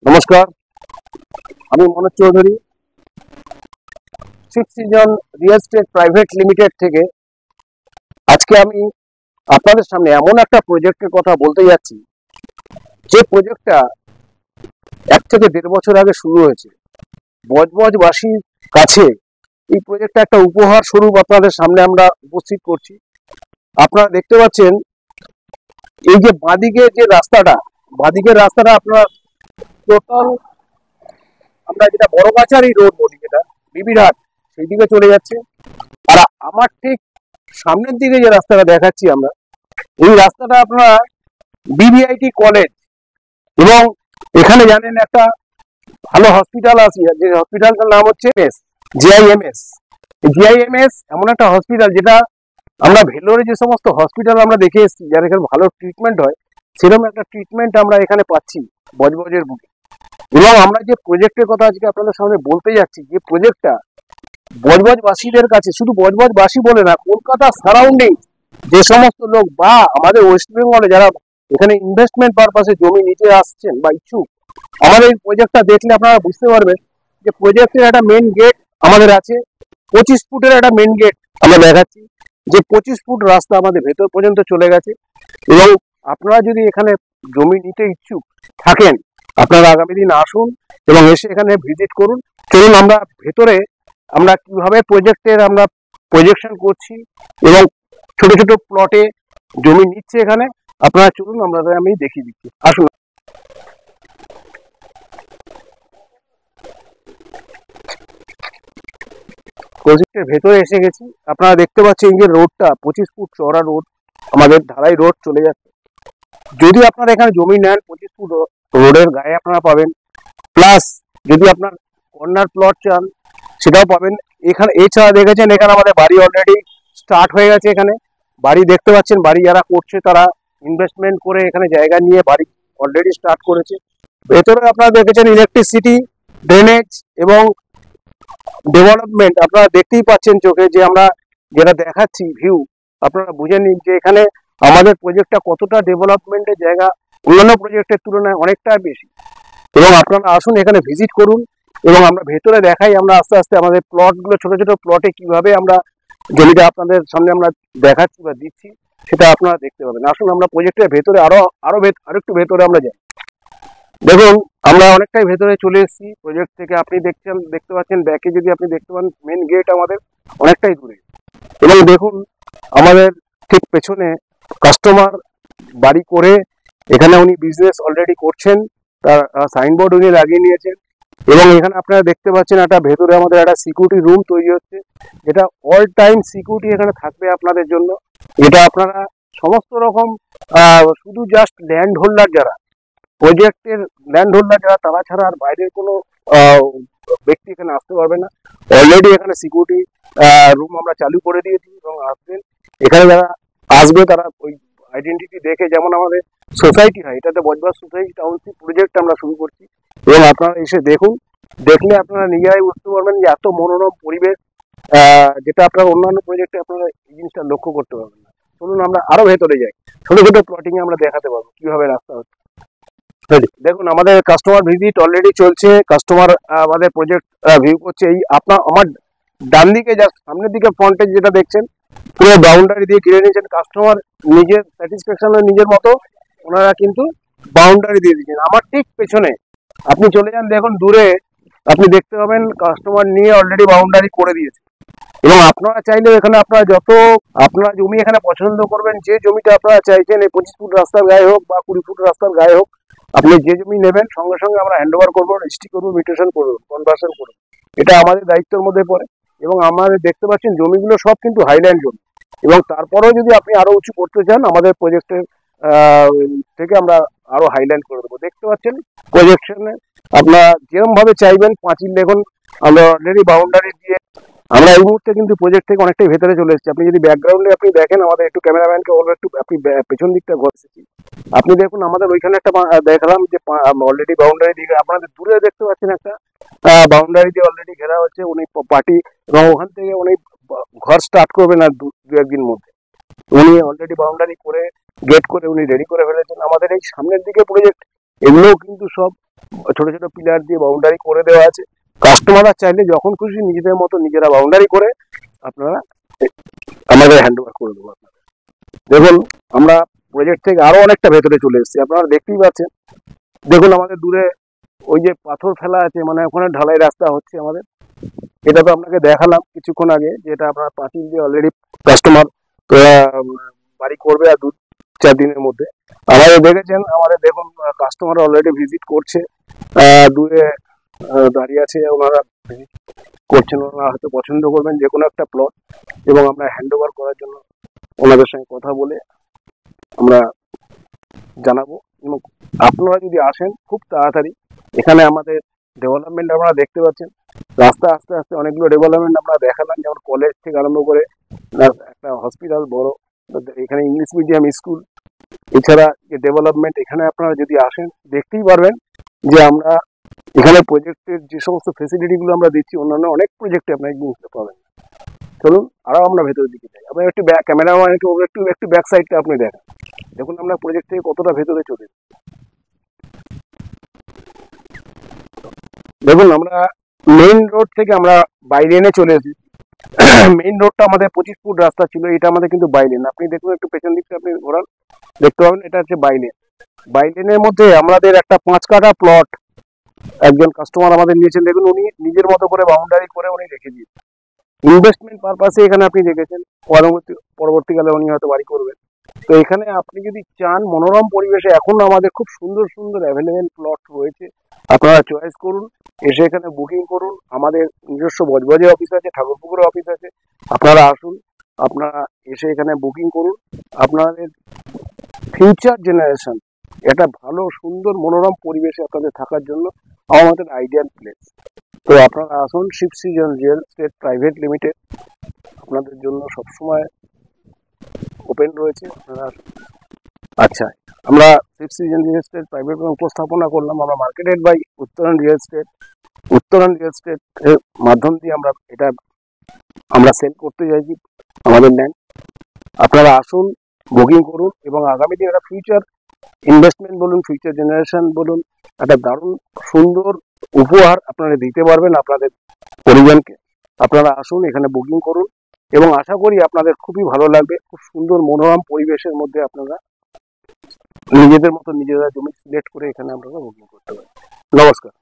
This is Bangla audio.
নমস্কার, আমি Manoj Chowdhury, six season real estate private limited থেকে। আজকে আমি আপনাদের সামনে এমন একটা প্রজেক্টের কথা বলতে যাচ্ছি, যে প্রজেক্টটা 1 থেকে 1.5 বছর আগে শুরু হয়েছে। বজবজবাসীর কাছে এই প্রজেক্টটা একটা উপহার স্বরূপ আপনাদের সামনে আমরা উপস্থিত করছি। আপনারা দেখতে পাচ্ছেন এই যে বাঁদিকের রাস্তাটা আপনারা টোটাল, আমরা যেটা বড় কাছারি রোড বলি, যেটা বিবিরহাট, সেই দিকে চলে যাচ্ছে। আর আমার ঠিক সামনের দিকে যে রাস্তাটা দেখাচ্ছি আমরা, এই রাস্তাটা আপনারা বিবিআইটি কলেজ, এবং এখানে জানেন একটা ভালো হসপিটাল আছে, যে হসপিটালটার নাম হচ্ছে জিআইএমএস। জিআইএমএস এমন একটা হসপিটাল, যেটা আমরা ভেলোরে যে সমস্ত হসপিটাল আমরা দেখে এসেছি, যার এখানে ভালো ট্রিটমেন্ট হয়, সেরকম একটা ট্রিটমেন্ট আমরা এখানে পাচ্ছি বজবজের বুকে। এবং আমরা যে প্রজেক্টের কথা আজকে আপনাদের সামনে বলতে যাচ্ছি, যে প্রজেক্টটা বজবজবাসীদের কাছে, শুধু বজবজবাসী বলে না, কলকাতা সারাউন্ডিং যে সমস্ত লোক বা আমাদের ওয়েস্ট বেঙ্গলে যারা এখানে ইনভেস্টমেন্ট পারপাসে জমি নিতে আসছেন বা ইচ্ছুক, আমাদের এই প্রজেক্টটা দেখলে আপনারা বুঝতে পারবেন যে প্রজেক্টের একটা মেন গেট আমাদের আছে। 25 ফুটের একটা মেন গেট আমরা দেখাচ্ছি, যে 25 ফুট রাস্তা আমাদের ভেতর পর্যন্ত চলে গেছে। এবং আপনারা যদি এখানে জমি নিতে ইচ্ছুক থাকেন, আপনারা আগামী দিন আসুন এবং এসে এখানে ভিজিট করুন। চলুন আমরা ভেতরে আমরা কিভাবে প্রজেক্টের আমরা প্রজেকশন করছি এবং ছোট ছোট প্লটে জমি নিচ্ছে এখানে, আপনারা চলুন আমি দেখিয়ে দিচ্ছি, আসুন। প্রজেক্টের ভেতরে এসে গেছি। আপনারা দেখতে পাচ্ছেন যে রোডটা 25 ফুট চওড়া রোড, আমাদের ঢালাই রোড চলে যাচ্ছে। যদি আপনারা এখানে জমি নেন, 25 ফুট রোডের গায়ে আপনারা পাবেন। প্লাস যদি আপনার কর্নার প্লট চান, সেটাও পাবেন এখানে। এছাড়া দেখেছেন এখানে আমাদের বাড়ি অলরেডি স্টার্ট হয়ে গেছে। এখানে বাড়ি দেখতে পাচ্ছেন, বাড়ি যারা করছে তারা ইনভেস্টমেন্ট করে এখানে জায়গা নিয়ে বাড়ি অলরেডি স্টার্ট করেছে। ভেতরে আপনারা দেখেছেন ইলেকট্রিসিটি, ড্রেনেজ এবং ডেভেলপমেন্ট আপনারা দেখতেই পাচ্ছেন চোখে, যে আমরা যেটা দেখাচ্ছি ভিউ, আপনারা বুঝে নিন যে এখানে আমাদের প্রজেক্টটা কতটা ডেভেলপমেন্টের জায়গা, অন্যান্য প্রজেক্টের তুলনায় অনেকটা বেশি। এবং আপনারা আসুন এখানে ভিজিট করুন, এবং আমরা ভেতরে দেখাই আমরা আস্তে আস্তে আমাদের প্লটগুলো, ছোট ছোট প্লটে কিভাবে আমরা জমিটা আপনাদের সামনে আমরা দেখাচ্ছি বা দিচ্ছি, সেটা আপনারা দেখতে পাবেন। আসুন আমরা প্রজেক্টের ভেতরে আরো একটু ভেতরে আমরা যাই। দেখুন আমরা অনেকটাই ভেতরে চলে এসেছি প্রজেক্ট থেকে। আপনি দেখতে পাচ্ছেন ব্যাকে, যদি আপনি দেখতে পান মেন গেট আমাদের অনেকটাই দূরে। এবং দেখুন আমাদের ঠিক পেছনে কাস্টমার বাড়ি করে এখানে উনি বিজনেস অলরেডি করছেন, তার সাইনবোর্ড উনি লাগিয়ে নিয়েছেন। এবং এখানে আপনারা দেখতে পাচ্ছেন একটা ভেতরে আমাদের একটা সিকিউরিটি রুম তৈরি হচ্ছে, যেটা অল টাইম সিকিউরিটি এখানে থাকবে আপনাদের জন্য। এটা আপনারা সমস্ত রকম শুধু জাস্ট ল্যান্ড হোল্ডার যারা, প্রজেক্টের ল্যান্ড হোল্ডার যারা, তারা ছাড়া আর বাইরের কোনো ব্যক্তি এখানে আসতে পারবে না। অলরেডি এখানে সিকিউরিটি রুম আমরা চালু করে দিয়েছি, এবং আসবেন এখানে যারা আসবে তারা ওই আইডেন্টিটি দেখে, যেমন আমাদের সোসাইটি হয়, এটাতে বজবজ সোসাইটি টাউনশিপ প্রজেক্ট আমরা শুরু করছি। এবং আপনারা এসে দেখুন, দেখলে আপনারা নিজেরাই বুঝতে পারবেন যে এত মনোরম পরিবেশ, যেটা আপনার অন্যান্য প্রজেক্টে আপনারা এই জিনিসটা লক্ষ্য করতে পারবেন না। চলুন আমরা আরো ভেতরে যাই, ছোট ছোট প্লটিং এ আমরা দেখাতে পারবো কিভাবে রাস্তা হচ্ছে। দেখুন আমাদের কাস্টমার ভিজিট অলরেডি চলছে, কাস্টমার আমাদের প্রজেক্ট ভিউ করছে। এই আমার ডান দিকে, যা সামনের দিকে ফ্রন্টেজ যেটা দেখছেন, পুরো বাউন্ডারি দিয়ে ঘিরে নিয়েছেন। কাস্টমার নিজের স্যাটিসফ্যাকশনের নিজের মতো ওনারা কিন্তু বাউন্ডারি দিয়ে দিয়েছেন। আমার ঠিক পেছনে আপনি চলে যান, দেখুন দূরে আপনি দেখতে পাবেন কাস্টমার নিয়ে অলরেডি বাউন্ডারি করে দিয়েছে। এবং আপনারা চাইলে এখানে আপনারা জমি এখানে পছন্দ করবেন, যে জমিটা আপনারা চাইছেন, এই 25 ফুট রাস্তার গায়ে হোক বা 20 ফুট রাস্তার গায়ে হোক, আপনি যে জমি নেবেন সঙ্গে সঙ্গে আমরা হ্যান্ড ওভার করবো, রেজিস্ট্রি করবো, মিউটেশন করবো, কনভার্সন করবো। এটা আমাদের দায়িত্বের মধ্যে পড়ে। এবং আমাদের দেখতে পাচ্ছেন জমিগুলো সব কিন্তু হাইল্যান্ড জমি। এবং তারপরেও যদি আপনি আরো উঁচু করতে চান, আমাদের প্রজেক্টের থেকে আমরা আরো হাইল্যান্ড করে দেবো। দেখতে পাচ্ছেন প্রজেকশনে আপনারা যেরকম ভাবে চাইবেন পাঁচিল, দেখুন আমরা অলরেডি বাউন্ডারি দিয়ে আমরা এই মুহূর্তে কিন্তু প্রজেক্ট থেকে অনেকটাই ভেতরে চলে এসেছি। আপনি যদি ব্যাকগ্রাউন্ডে আপনি দেখেন, আমাদের একটু ক্যামেরাম্যানকে বলবো একটু আপনি পেছন দিকটা ঘুরেছি। আপনি দেখুন আমাদের ওইখানে একটা দেখলাম যে অলরেডি বাউন্ডারি দিকে, আপনাদের দূরে দেখতে পাচ্ছেন একটা বাউন্ডারি দিয়ে অলরেডি ঘেরা হচ্ছে উনি পার্টি, এবং ওখান থেকে উনি ঘর স্টার্ট করবেন আর দু একদিন মধ্যে। উনি অলরেডি বাউন্ডারি করে গেট করে উনি রেডি করে ফেলেছেন। আমাদের এই সামনের দিকে প্রজেক্ট, এগুলোও কিন্তু সব ছোট ছোট পিলার দিয়ে বাউন্ডারি করে দেওয়া আছে। কাস্টমাররা চাইলে যখন খুশি নিজেদের মতো নিজেরা বাউন্ডারি করে আপনারা আমাদের হ্যান্ড ওভার করে দেবো আপনাদের। দেখুন আমরা প্রজেক্ট থেকে আরো অনেকটা ভেতরে চলে এসেছি, আপনারা দেখতেই পাচ্ছেন। দেখুন আমাদের দূরে ওই যে পাথর ফেলা আছে, মানে ওখানে ঢালাই রাস্তা হচ্ছে আমাদের। এটা তো আপনাকে দেখালাম কিছুক্ষণ আগে, যেটা আপনার পাঁচিল দিয়ে অলরেডি কাস্টমার বাড়ি করবে আর 2-4 দিনের মধ্যে। আমাদের দেখেছেন, আমাদের দেখুন কাস্টমার অলরেডি ভিজিট করছে, দূরে দাঁড়িয়ে আছে, ওনারা ভিজিট করছেন। ওনারা হয়তো পছন্দ করবেন যে কোনো একটা প্লট, এবং আমরা হ্যান্ড ওভার করার জন্য ওনাদের সঙ্গে কথা বলে আমরা জানাবো। এবং আপনারা যদি আসেন খুব তাড়াতাড়ি, এখানে আমাদের ডেভেলপমেন্ট আপনারা দেখতে পাচ্ছেন। রাস্তা আস্তে আস্তে অনেকগুলো ডেভেলপমেন্ট আমরা দেখালাম, যেমন কলেজ থেকে আরম্ভ করে একটা হসপিটাল বড়, এখানে ইংলিশ মিডিয়াম স্কুল, এছাড়া যে ডেভেলপমেন্ট, এখানে আপনারা যদি আসেন দেখতেই পারবেন যে আমরা এখানে প্রজেক্টের যে সমস্ত ফেসিলিটিগুলো আমরা দিচ্ছি, অন্যান্য অনেক প্রজেক্টে আপনারা এই জিনিসটা পাবেন। চলুন আরো আমরা ভেতরের দিকে যাই। আপনার একটু ক্যামেরা একটু ব্যাক সাইডটা আপনি দেখেন, দেখুন আমরা প্রজেক্ট থেকে কতটা ভেতরে চলে। দেখুন আমরা মেইন রোড থেকে আমরা বাইরে এনে চলে এসেছি। মেইন রোডটা আমাদের 25 ফুট রাস্তা ছিল, এটা আমাদের কিন্তু বাইলেন। আপনি দেখুন একটু পেছন দিকটা আপনি ঘোরান, দেখতে পাবেন এটা হচ্ছে বাইলেন। বাইলেনের মধ্যে আমাদের একটা 5 কাঠা প্লট একজন কাস্টমার আমাদের নিয়েছেন। দেখুন উনি নিজের মতো করে বাউন্ডারি করে উনি রেখে দিয়েছেন ইনভেস্টমেন্ট পারপাসে। এখানে আপনি দেখেছেন পরবর্তীকালে উনি হয়তো বাড়ি করবেন। তো এখানে আপনি যদি চান মনোরম পরিবেশে, এখন আমাদের খুব সুন্দর সুন্দর অ্যাভেলেবেল প্লট রয়েছে, আপনারা চয়েস করুন, এসে এখানে বুকিং করুন। আমাদের নিজস্ব বজবজে অফিস আছে, ঠাকুরপুকুরে অফিস আছে, আপনারা আসুন, আপনারা এসে এখানে বুকিং করুন। আপনাদের ফিউচার জেনারেশন একটা ভালো সুন্দর মনোরম পরিবেশে আপনাদের থাকার জন্য আমাদের আইডিয়াল প্লেস। তো আপনারা আসুন, ship season real estate private limited আপনাদের জন্য সবসময় ওপেন রয়েছে, আপনারা। আচ্ছা, আমরা ship season real estate private উপস্থাপনা করলাম, আমরা marketed by Uttaran real estate. Uttaran real estate এর মাধ্যম দিয়ে আমরা সেল করতে চাইছি আমাদের ল্যান্ড। আপনারা আসুন, বুকিং করুন, এবং আগামী দিনে একটা ফিউচার ইনভেস্টমেন্ট বলুন, ফিউচার জেনারেশন বলুন, একটা দারুণ সুন্দর উপহার আপনারা দিতে পারবেন আপনাদের পরিজনকে। আপনারা আসুন, এখানে বুকিং করুন, এবং আশা করি আপনাদের খুবই ভালো লাগবে। খুব সুন্দর মনোরম পরিবেশের মধ্যে আপনারা নিজেদের মতো নিজেরা জমি সিলেক্ট করে এখানে আপনারা বুকিং করতে পারেন। নমস্কার।